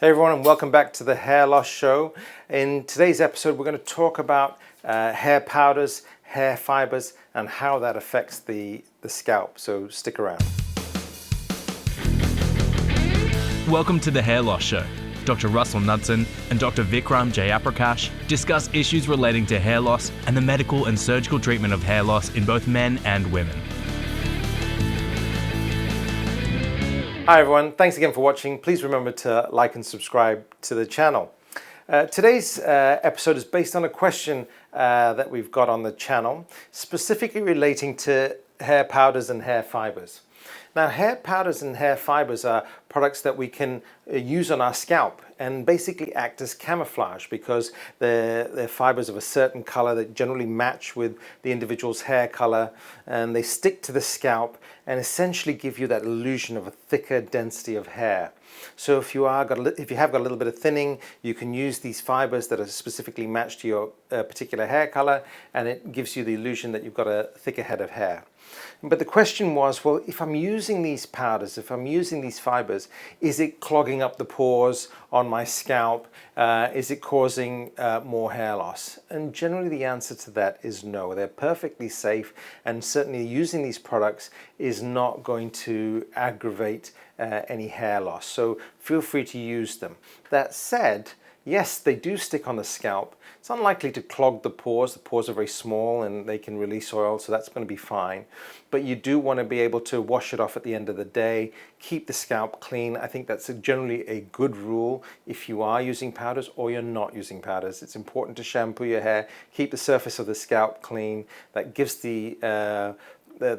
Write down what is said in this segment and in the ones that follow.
Hey everyone, and welcome back to the Hair Loss Show. In today's episode, we're going to talk about hair powders, hair fibers, and how that affects the scalp. So stick around. Welcome to the Hair Loss Show. Dr. Russell Knudsen and Dr. Vikram Jayaprakash discuss issues relating to hair loss and the medical and surgical treatment of hair loss in both men and women. Hi everyone, thanks again for watching. Please remember to like and subscribe to the channel. Today's episode is based on a question that we've got on the channel, specifically relating to hair powders and hair fibers. Now, hair powders and hair fibers are products that we can use on our scalp and basically act as camouflage because they're fibers of a certain color that generally match with the individual's hair color, and they stick to the scalp and essentially give you that illusion of a thicker density of hair. So if you have got a little bit of thinning, you can use these fibers that are specifically matched to your particular hair color, and it gives you the illusion that you've got a thicker head of hair. But the question was, well, if I'm using these powders, if I'm using these fibers, is it clogging up the pores on my scalp? Is it causing more hair loss? And generally the answer to that is no. They're perfectly safe, and certainly using these products is not going to aggravate any hair loss. So feel free to use them. That said, yes, they do stick on the scalp. It's unlikely to clog the pores. The pores are very small and they can release oil, so that's going to be fine. But you do want to be able to wash it off at the end of the day, keep the scalp clean. I think that's generally a good rule if you are using powders or you're not using powders. It's important to shampoo your hair, keep the surface of the scalp clean. That gives the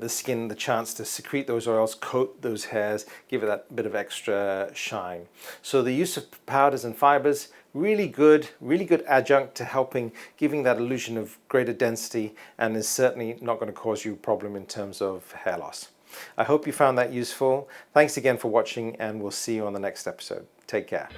skin the chance to secrete those oils, coat those hairs, give it that bit of extra shine. So the use of powders and fibers, really good adjunct to giving that illusion of greater density, and is certainly not going to cause you a problem in terms of hair loss. I hope you found that useful. Thanks again for watching, and we'll see you on the next episode. Take care.